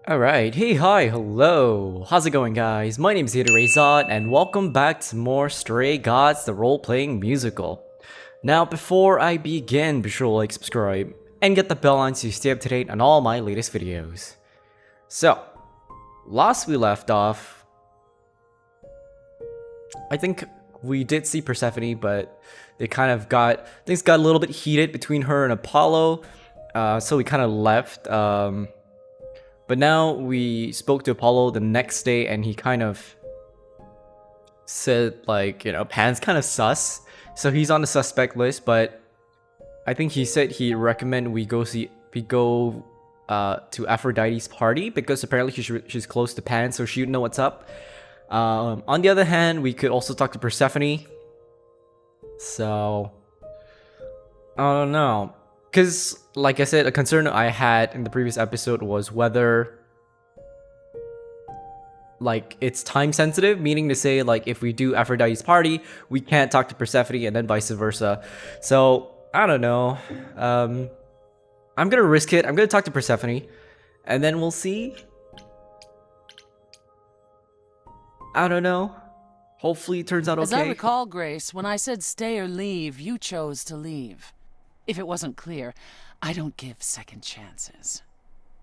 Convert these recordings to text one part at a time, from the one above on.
Alright, hey, hi, hello! How's it going, guys? My name is ZetaRayZod, and welcome back to more Stray Gods, the role-playing musical. Now, before I begin, be sure to like, subscribe, and get the bell on so you stay up to date on all my latest videos. So, last we left off, I think we did see Persephone, but things got a little bit heated between her and Apollo, so we kind of left. But now we spoke to Apollo the next day, and he kind of said, like, Pan's kind of sus. So he's on the suspect list, but I think he said he'd recommend we go to Aphrodite's party because apparently she's close to Pan, so she'd know what's up. On the other hand, we could also talk to Persephone. So I don't know. Because, like I said, a concern I had in the previous episode was whether, like, it's time sensitive, meaning to say, like, if we do Aphrodite's party, we can't talk to Persephone, and then vice versa. So, I don't know. I'm gonna risk it. I'm gonna talk to Persephone, and then we'll see. I don't know. Hopefully it turns out okay. As I recall, Grace, when I said stay or leave, you chose to leave. If it wasn't clear, I don't give second chances.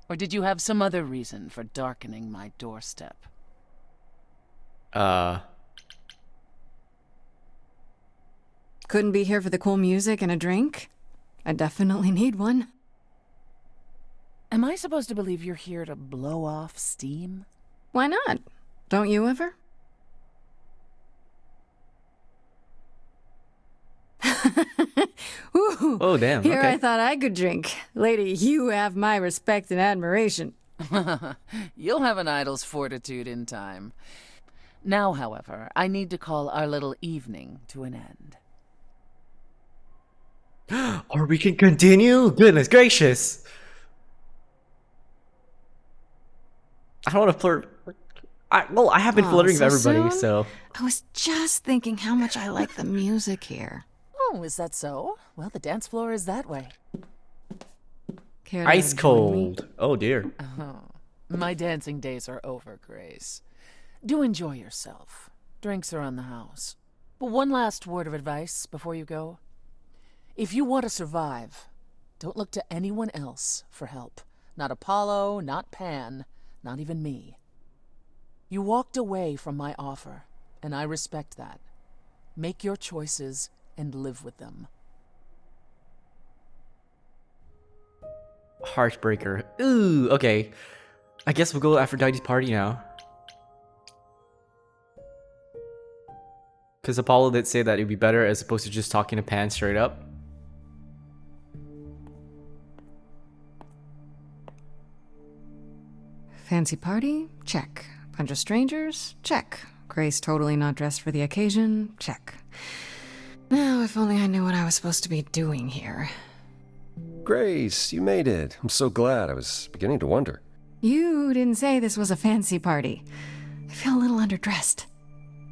Or did you have some other reason for darkening my doorstep? Couldn't be here for the cool music and a drink? I definitely need one. Am I supposed to believe you're here to blow off steam? Why not? Don't you ever? Ooh, oh, damn. Here okay. I thought I could drink. Lady, you have my respect and admiration. You'll have an idol's fortitude in time. Now, however, I need to call our little evening to an end. Or we can continue? Goodness gracious. I don't want to flirt. I have been flirting with everybody, soon? so. I was just thinking how much I like the music here. Oh, is that so? Well, the dance floor is that way. Care to Ice join me? cold. Oh dear. Oh, my dancing days are over, Grace. Do enjoy yourself. Drinks are on the house. But one last word of advice before you go. If you want to survive, don't look to anyone else for help. Not Apollo, not Pan, not even me. You walked away from my offer, and I respect that. Make your choices and live with them. Heartbreaker. Ooh, okay. I guess we'll go to Aphrodite's party now. Because Apollo did say that it'd be better as opposed to just talking to Pan straight up. Fancy party? Check. Bunch of strangers? Check. Grace totally not dressed for the occasion? Check. Now, if only I knew what I was supposed to be doing here. Grace, you made it. I'm so glad. I was beginning to wonder. You didn't say this was a fancy party. I feel a little underdressed.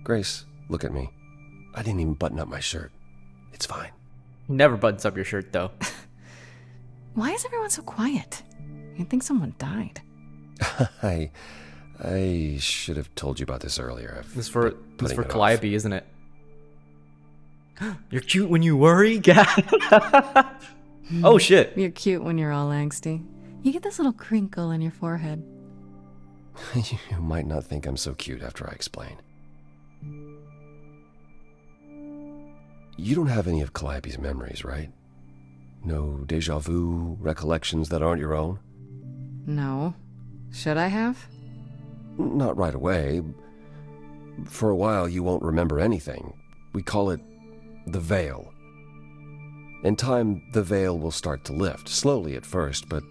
Grace, look at me. I didn't even button up my shirt. It's fine. Never buttons up your shirt though. Why is everyone so quiet? You'd think someone died. I should have told you about this earlier. This is for putting it off. Calliope, isn't it? You're cute when you worry, Gad. Oh shit. You're cute when you're all angsty. You get this little crinkle in your forehead. You might not think I'm so cute after I explain. You don't have any of Calliope's memories, right? No deja vu, recollections that aren't your own? No. Should I have? Not right away. For a while, you won't remember anything. We call it the veil. In time, the veil will start to lift, slowly at first, but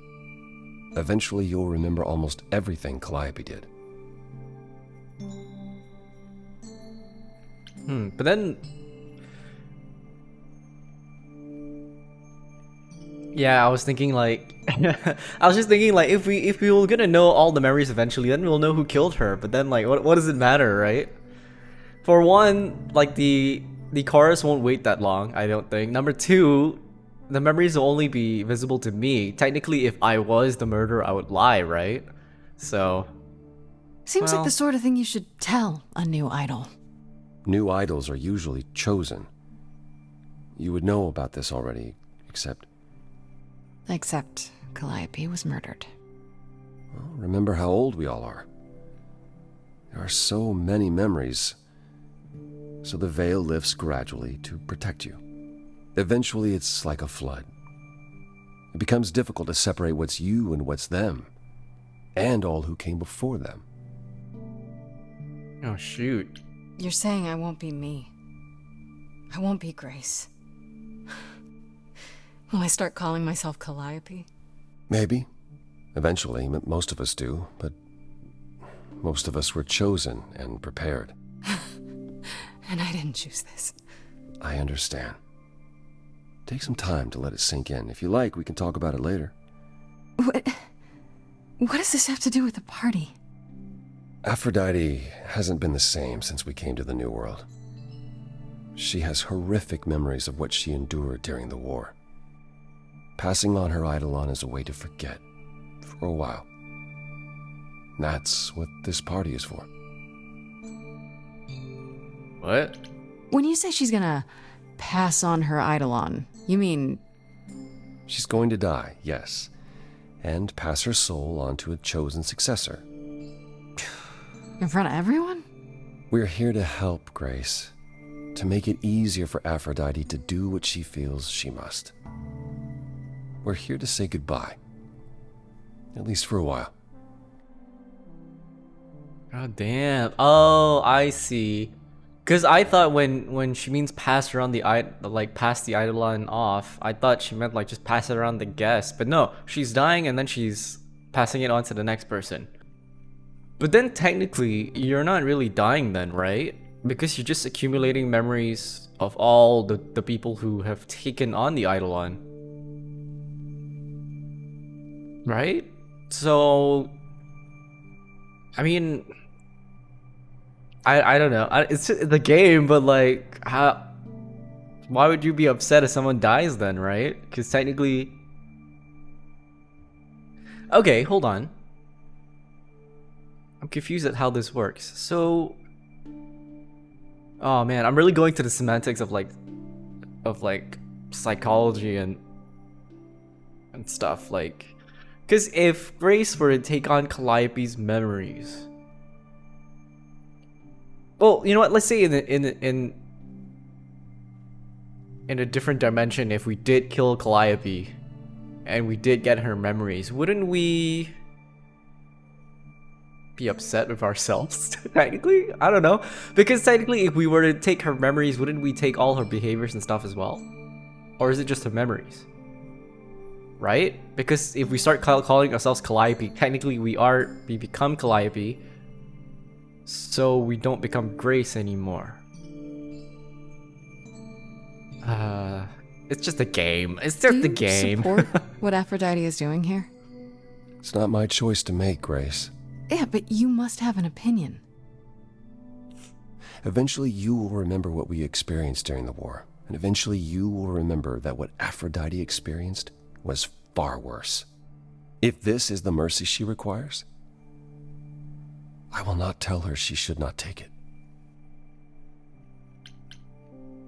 eventually you'll remember almost everything Calliope did. But then... Yeah, I was thinking like... I was just thinking like, if we were gonna know all the memories eventually, then we'll know who killed her. But then like, what does it matter, right? For one, like the chorus won't wait that long, I don't think. Number two, the memories will only be visible to me. Technically, if I was the murderer, I would lie, right? So, Seems like well, the sort of thing you should tell a new idol. New idols are usually chosen. You would know about this already, except... Except Calliope was murdered. Well, remember how old we all are. There are so many memories. So the veil lifts gradually to protect you. Eventually, it's like a flood. It becomes difficult to separate what's you and what's them, and all who came before them. oh shoot. You're saying I won't be me. I won't be Grace. Will I start calling myself Calliope? Maybe. Eventually, most of us do, but most of us were chosen and prepared. And I didn't choose this. I understand. Take some time to let it sink in. If you like, we can talk about it later. What does this have to do with the party? Aphrodite hasn't been the same since we came to the New World. She has horrific memories of what she endured during the war. Passing on her eidolon is a way to forget, for a while. That's what this party is for. What? When you say she's gonna pass on her eidolon, you mean... She's going to die, yes, and pass her soul on to a chosen successor. in front of everyone? We're here to help, Grace, to make it easier for Aphrodite to do what she feels she must. We're here to say goodbye, at least for a while. Oh damn. Oh, I see. Cause I thought when she means pass around the pass the eidolon off, I thought she meant like just pass it around the guest. But no, she's dying and then she's passing it on to the next person. But then technically you're not really dying then, right? Because you're just accumulating memories of all the people who have taken on the eidolon. Right? So I mean, I don't know. It's just the game, but like, why would you be upset if someone dies then, right? Because technically... Okay, hold on. I'm confused at how this works. So... Oh man, I'm really going to the semantics of like psychology and stuff. Like, because if Grace were to take on Calliope's memories... Well, you know what? Let's say in a different dimension, if we did kill Calliope, and we did get her memories, wouldn't we be upset with ourselves? Technically, I don't know, because technically, if we were to take her memories, wouldn't we take all her behaviors and stuff as well? Or is it just her memories? Right? Because if we start calling ourselves Calliope, technically we become Calliope. So we don't become Grace anymore. It's just a game. It's just a game. Do you support what Aphrodite is doing here? It's not my choice to make, Grace. Yeah, but you must have an opinion. Eventually you will remember what we experienced during the war. And eventually you will remember that what Aphrodite experienced was far worse. If this is the mercy she requires, I will not tell her she should not take it.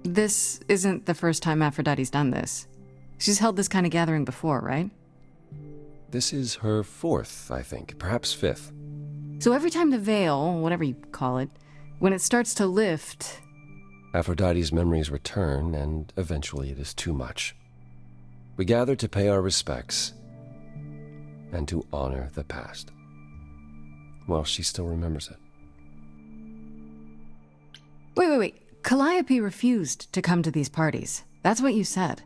This isn't the first time Aphrodite's done this. She's held this kind of gathering before, right? This is her fourth, I think, perhaps fifth. So every time the veil, whatever you call it, when it starts to lift... Aphrodite's memories return, and eventually it is too much. We gather to pay our respects and to honor the past. Well, she still remembers it. Wait. Calliope refused to come to these parties. That's what you said.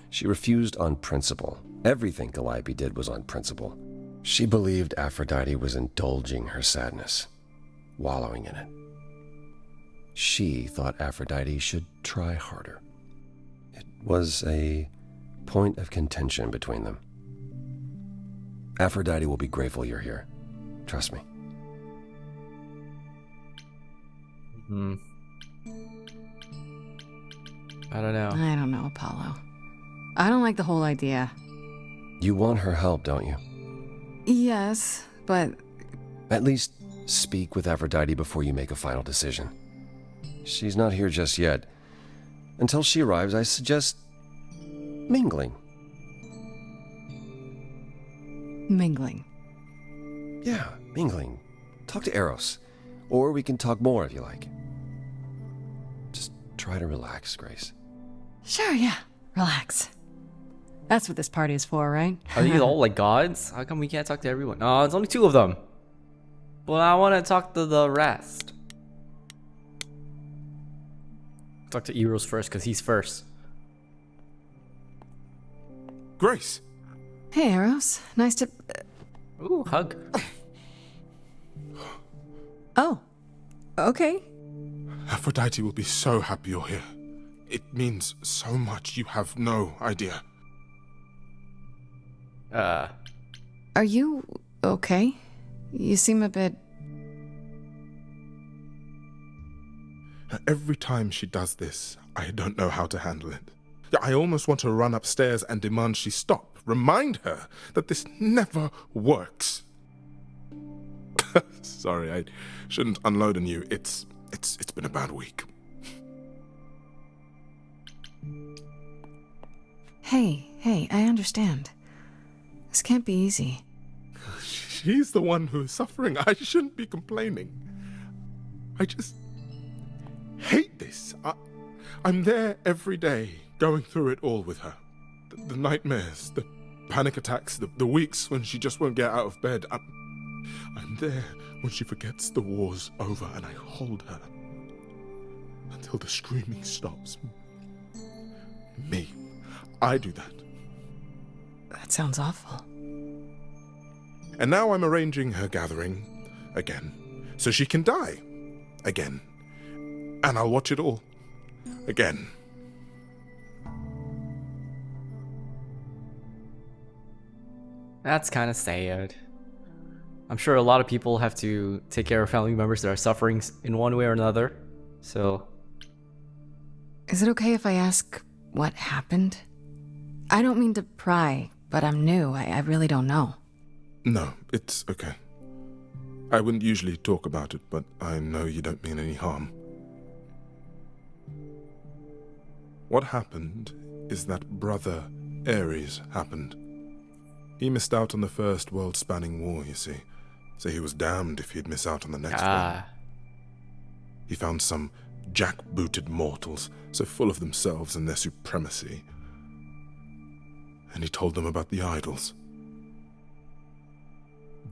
She refused on principle. Everything Calliope did was on principle. She believed Aphrodite was indulging her sadness, wallowing in it. She thought Aphrodite should try harder. It was a point of contention between them. Aphrodite will be grateful you're here. Trust me. I don't know. I don't know, Apollo. I don't like the whole idea. You want her help, don't you? Yes, but At least speak with Aphrodite before you make a final decision. She's not here just yet. Until she arrives, I suggest mingling. mingling. Yeah, mingling. Talk to Eros. Or we can talk more if you like. Just try to relax, Grace. Sure, yeah. Relax. That's what this party is for, right? Are these all like gods? How come we can't talk to everyone? Oh, it's only 2 of them. Well, I want to talk to the rest. Talk to Eros first, because he's first. Grace! Hey, Eros. Nice to... Ooh, hug. Oh. Okay. Aphrodite will be so happy you're here. It means so much, you have no idea. Are you okay? You seem a bit... Every time she does this, I don't know how to handle it. I almost want to run upstairs and demand she stop. Remind her that this never works. Sorry, I shouldn't unload on you. It's been a bad week. Hey, I understand. This can't be easy. She's the one who is suffering. I shouldn't be complaining. I just hate this. I'm there every day, going through it all with her. The nightmares, the panic attacks, the weeks when she just won't get out of bed. I'm there when she forgets the war's over, and I hold her until the screaming stops. Me. I do that. That sounds awful. And now I'm arranging her gathering again, so she can die again. And I'll watch it all again. That's kind of sad. I'm sure a lot of people have to take care of family members that are suffering in one way or another. So, Is it okay if I ask what happened? I don't mean to pry, but I'm new. I really don't know. No, it's okay. I wouldn't usually talk about it, but I know you don't mean any harm. What happened is that Brother Ares happened. He missed out on the first world-spanning war, you see, so he was damned if he'd miss out on the next one. He found some jack-booted mortals, so full of themselves and their supremacy, and he told them about the idols.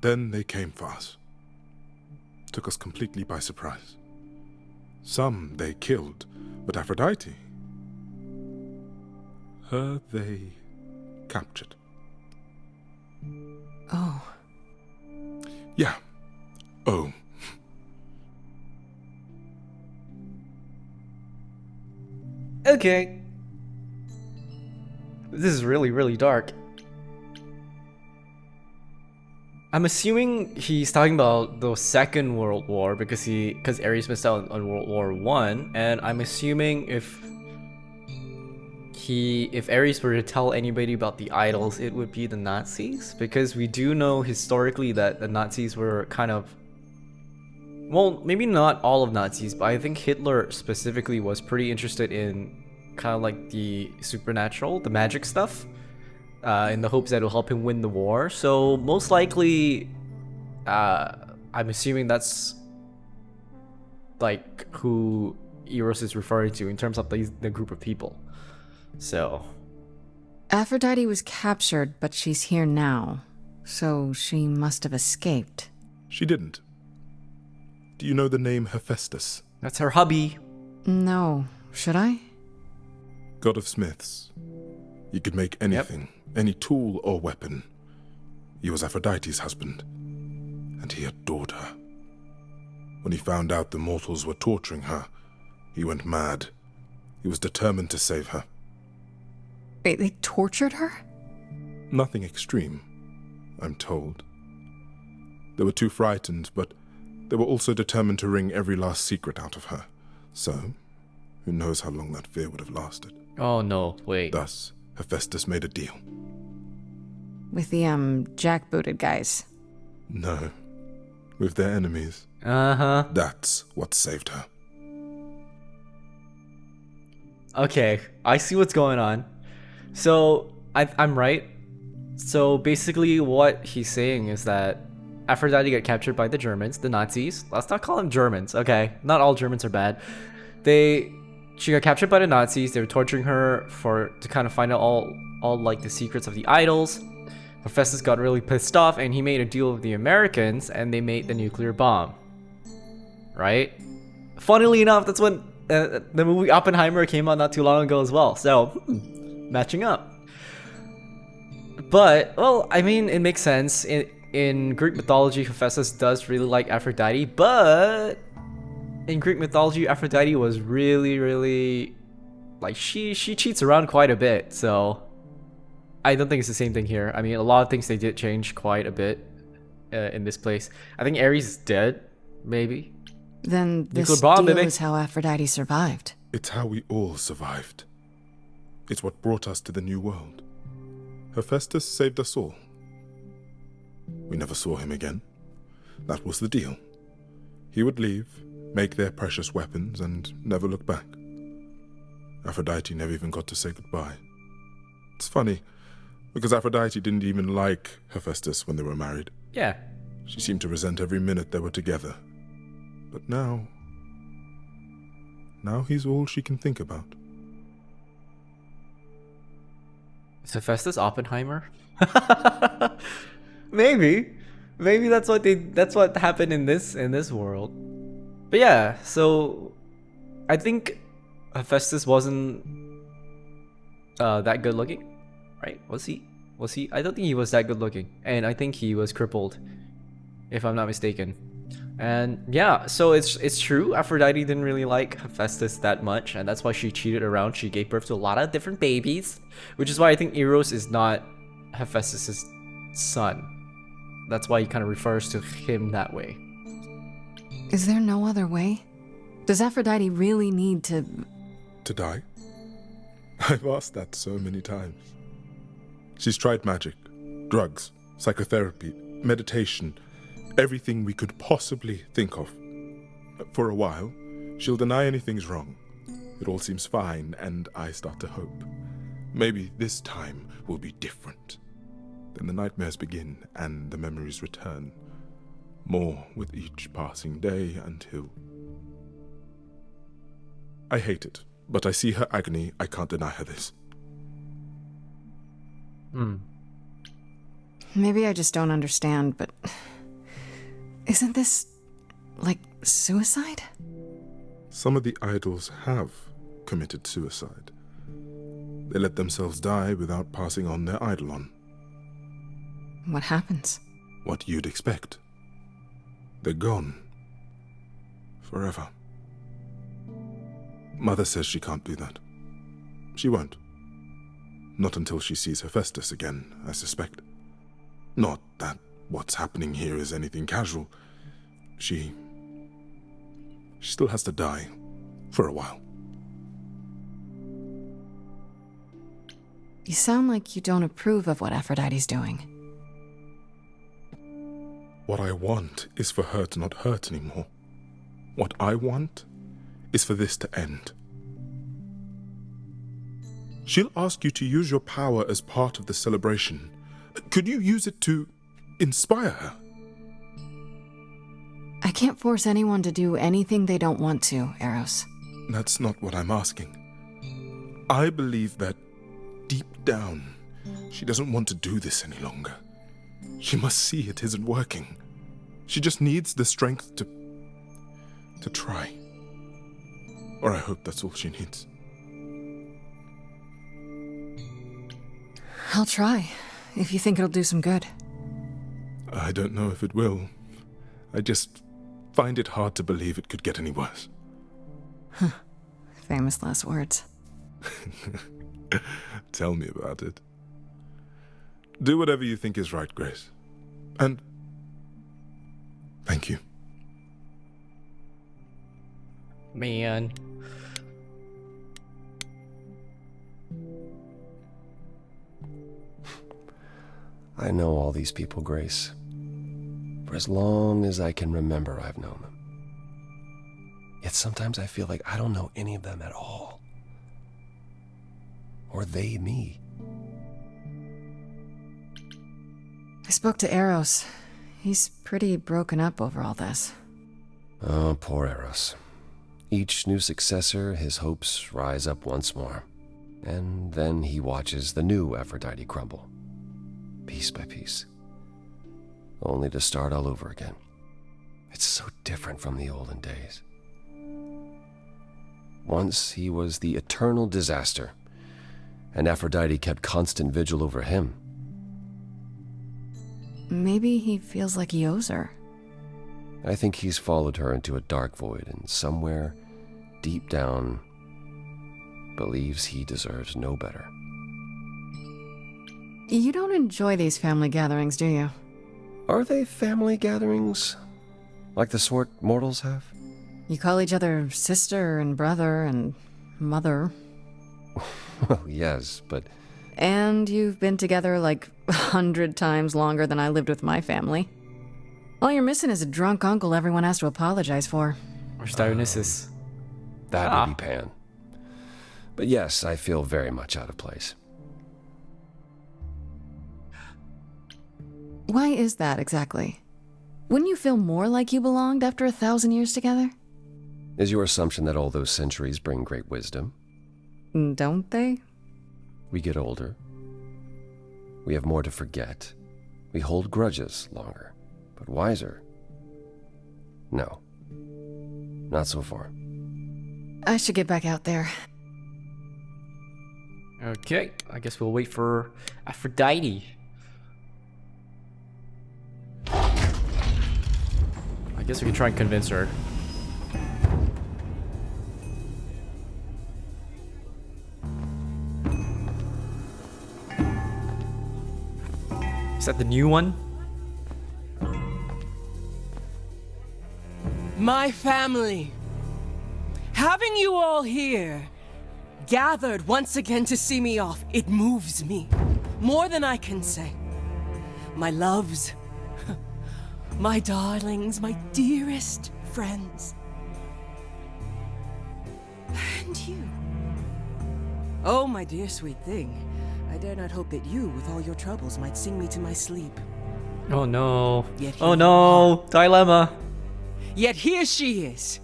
Then they came for us. Took us completely by surprise. Some they killed, but Aphrodite, her they captured. Oh. Yeah. Oh. okay. This is really, really dark. I'm assuming he's talking about the Second World War because Ares missed out on World War One, and I'm assuming if Ares were to tell anybody about the idols, it would be the Nazis, because we do know historically that the Nazis were kind of, well, maybe not all of Nazis, but I think Hitler specifically was pretty interested in kind of like the supernatural, the magic stuff, in the hopes that it'll help him win the war. So most likely, I'm assuming that's like who Eros is referring to in terms of the group of people. So Aphrodite was captured, but she's here now. So she must have escaped. She didn't. Do you know the name Hephaestus? that's her hubby. No. Should I? God of smiths. He could make anything, any tool or weapon. He was Aphrodite's husband, and he adored her. When he found out the mortals were torturing her, he went mad. He was determined to save her. Wait, they tortured her? Nothing extreme, I'm told. They were too frightened, but they were also determined to wring every last secret out of her. So, who knows how long that fear would have lasted. Oh no, wait. Thus, Hephaestus made a deal. With the, jackbooted guys. No. With their enemies. Uh-huh. That's what saved her. Okay, I see what's going on. So, I'm right. So basically what he's saying is that Aphrodite got captured by the Germans, the Nazis. Let's not call them Germans, okay? Not all Germans are bad. She got captured by the Nazis. They were torturing her to kind of find out all like the secrets of the idols. Hephaestus got really pissed off and he made a deal with the Americans and they made the nuclear bomb. Right? Funnily enough, that's when the movie Oppenheimer came out not too long ago as well. So, matching up. But, well, I mean, it makes sense. In Greek mythology, Hephaestus does really like Aphrodite, but in Greek mythology, Aphrodite was really, really like she cheats around quite a bit. So I don't think it's the same thing here. I mean, a lot of things they did change quite a bit in this place. I think Ares is dead, maybe. Then this Nuclear bomb, deal baby. is how Aphrodite survived. It's how we all survived. It's what brought us to the new world. Hephaestus saved us all. We never saw him again. That was the deal. He would leave, make their precious weapons, and never look back. Aphrodite never even got to say goodbye. It's funny, because Aphrodite didn't even like Hephaestus when they were married. Yeah. She seemed to resent every minute they were together. But now he's all she can think about. Is Hephaestus Oppenheimer? Maybe that's what happened in this world. But yeah, so I think Hephaestus wasn't that good looking, right? Was he? I don't think he was that good looking, and I think he was crippled, if I'm not mistaken. And yeah, so it's true. Aphrodite didn't really like Hephaestus that much, and that's why she cheated around. She gave birth to a lot of different babies, which is why I think Eros is not Hephaestus's son. That's why he kind of refers to him that way. Is there no other way? Does Aphrodite really need to... To die? I've asked that so many times. She's tried magic, drugs, psychotherapy, meditation, everything we could possibly think of. For a while, she'll deny anything's wrong. It all seems fine, and I start to hope. Maybe this time will be different. Then the nightmares begin, and the memories return. More with each passing day until... I hate it, but I see her agony. I can't deny her this. Maybe I just don't understand, but... Isn't this... like, suicide? Some of the idols have committed suicide. They let themselves die without passing on their eidolon. What happens? What you'd expect. They're gone. Forever. Mother says she can't do that. She won't. Not until she sees Hephaestus again, I suspect. Not that what's happening here is anything casual. She still has to die. For a while. You sound like you don't approve of what Aphrodite's doing. What I want is for her to not hurt anymore. What I want is for this to end. She'll ask you to use your power as part of the celebration. Could you use it to inspire her? I can't force anyone to do anything they don't want to, Eros. That's not what I'm asking. I believe that deep down, she doesn't want to do this any longer. She must see it isn't working. She just needs the strength to try. Or I hope that's all she needs. I'll try, if you think it'll do some good. I don't know if it will. I just find it hard to believe it could get any worse. Famous last words. Tell me about it. Do whatever you think is right, Grace. And thank you. Man. I know all these people, Grace. For as long as I can remember, I've known them. Yet sometimes I feel like I don't know any of them at all. Or they me. I spoke to Eros. He's pretty broken up over all this. Oh, poor Eros. Each new successor, his hopes rise up once more. And then he watches the new Aphrodite crumble, piece by piece, only to start all over again. It's so different from the olden days. Once he was the eternal disaster, and Aphrodite kept constant vigil over him. Maybe he feels like he owes her. I think he's followed her into a dark void, and somewhere, deep down, believes he deserves no better. You don't enjoy these family gatherings, do you? Are they family gatherings? Like the sort mortals have? You call each other sister and brother and mother. Well, yes, but... And you've been together like 100 times longer than I lived with my family. All you're missing is a drunk uncle everyone has to apologize for. Or Dionysus. That would be Pan. But yes, I feel very much out of place. Why is that exactly? Wouldn't you feel more like you belonged after 1,000 years together? Is your assumption that all those centuries bring great wisdom? Don't they? We get older. We have more to forget. We hold grudges longer. But wiser? No. Not so far. I should get back out there. Okay, I guess we'll wait for Aphrodite. I guess we can try and convince her. Is that the new one? My family. Having you all here, gathered once again to see me off, it moves me. More than I can say. My loves, my darlings, my dearest friends. And you. Oh, my dear sweet thing. I dare not hope that you, with all your troubles, might sing me to my sleep. Oh no. Yet Oh here no. Dilemma. Yet here she is.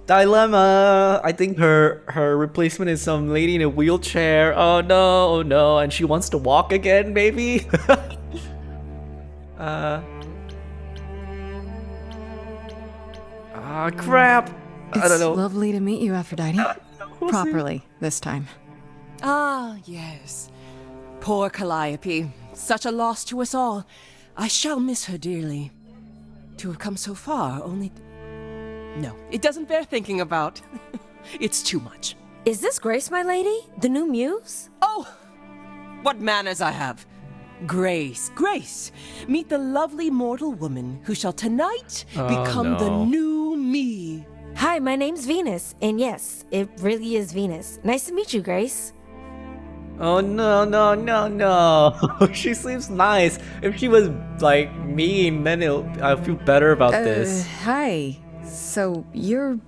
Dilemma. I think her replacement is some lady in a wheelchair. Oh no. Oh no. And she wants to walk again, maybe? Crap. I don't It's know. lovely to meet you, Aphrodite. Properly, this time. Ah, yes. Poor Calliope. Such a loss to us all. I shall miss her dearly. To have come so far, only... No, it doesn't bear thinking about. It's too much. Is this Grace, my lady? The new muse? Oh! What manners I have. Grace, Grace. Meet the lovely mortal woman who shall tonight become the no. new me. Hi, my name's Venus. And yes, it really is Venus. Nice to meet you, Grace. Oh no, no, no, no. She seems nice. If she was like mean, then I'll feel better about this. Hi. So, you're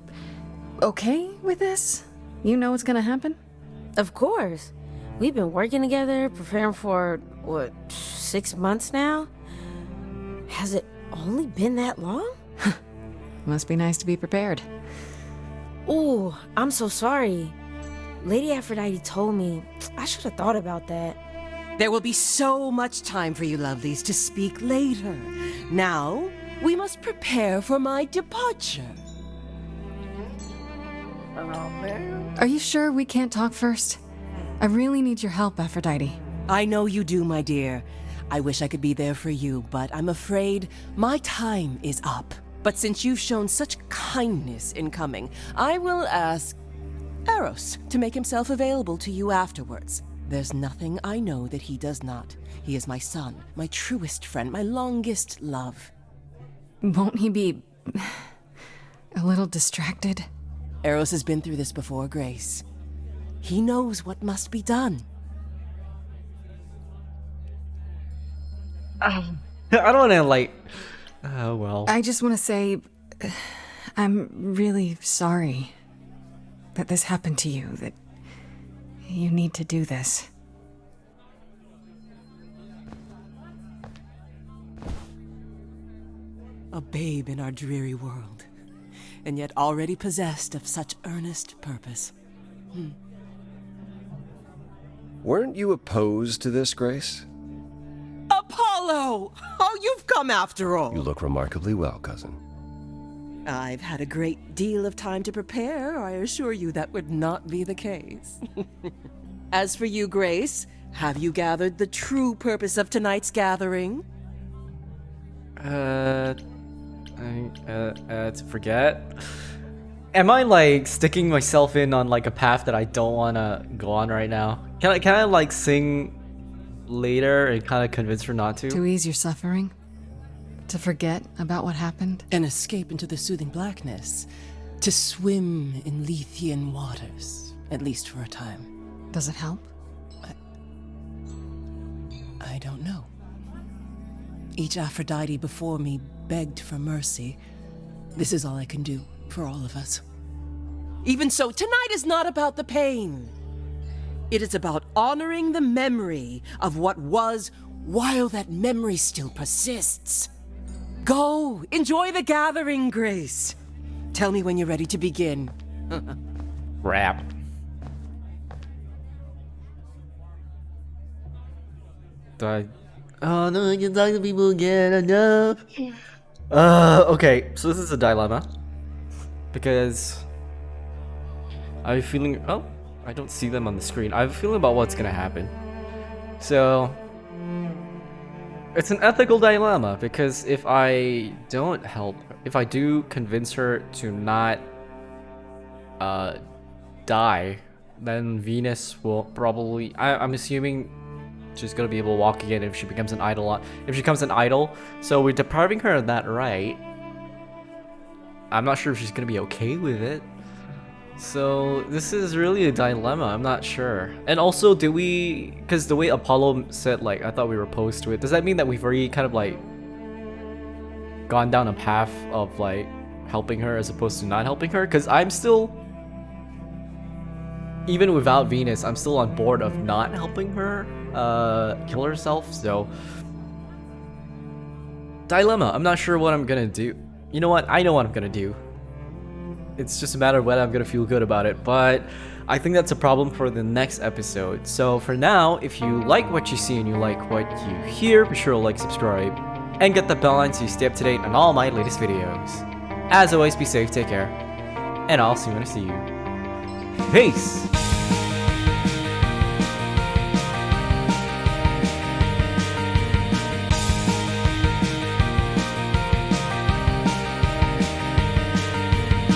okay with this? You know what's gonna happen? Of course. We've been working together, preparing for, what, 6 months now? Has it only been that long? Must be nice to be prepared. Ooh, I'm so sorry. Lady Aphrodite told me. I should have thought about that. There will be so much time for you lovelies to speak later. Now, we must prepare for my departure. Are you sure we can't talk first? I really need your help, Aphrodite. I know you do, my dear. I wish I could be there for you, but I'm afraid my time is up. But since you've shown such kindness in coming, I will ask Eros to make himself available to you afterwards. There's nothing I know that he does not. He is my son, my truest friend, my longest love. Won't he be a little distracted? Eros has been through this before, Grace. He knows what must be done. I don't want to like. Oh well. I just want to say, I'm really sorry that this happened to you, that you need to do this. A babe in our dreary world, and yet already possessed of such earnest purpose. Weren't you opposed to this, Grace? Apollo! Oh, you've come after all. You look remarkably well, cousin. I've had a great deal of time to prepare. I assure you that would not be the case. As for you, Grace, have you gathered the true purpose of tonight's gathering? To forget. Am I like sticking myself in on like a path that I don't want to go on right now? Can I like sing later and kind of convince her not to? To ease your suffering? To forget about what happened? An escape into the soothing blackness. To swim in Lethean waters, at least for a time. Does it help? I don't know. Each Aphrodite before me begged for mercy. This is all I can do for all of us. Even so, tonight is not about the pain. It is about honoring the memory of what was while that memory still persists. Go, enjoy the gathering, Grace. Tell me when you're ready to begin. Rap. Oh no, I can talk to people again. No. Okay, so this is a dilemma because I have a feeling. Oh, I don't see them on the screen. I have a feeling about what's gonna happen. So it's an ethical dilemma because if I don't help, if I do convince her to not die, then Venus will probably. I'm assuming she's gonna be able to walk again if she becomes an idol. If she becomes an idol, so we're depriving her of that right. I'm not sure if she's gonna be okay with it. So this is really a dilemma. I'm not sure. And also, do we? Because the way Apollo said, like, I thought we were opposed to it. Does that mean that we've already kind of like gone down a path of like helping her as opposed to not helping her? Because I'm still, even without Venus, I'm still on board of not helping her kill herself. So dilemma. I'm not sure what I'm gonna do. You know what? I know what I'm gonna do. It's just a matter of whether I'm gonna feel good about it, but I think that's a problem for the next episode. So for now, if you like what you see and you like what you hear, be sure to like, subscribe, and get the bell on so you stay up to date on all my latest videos. As always, be safe, take care, and I'll see you when I see you. Peace!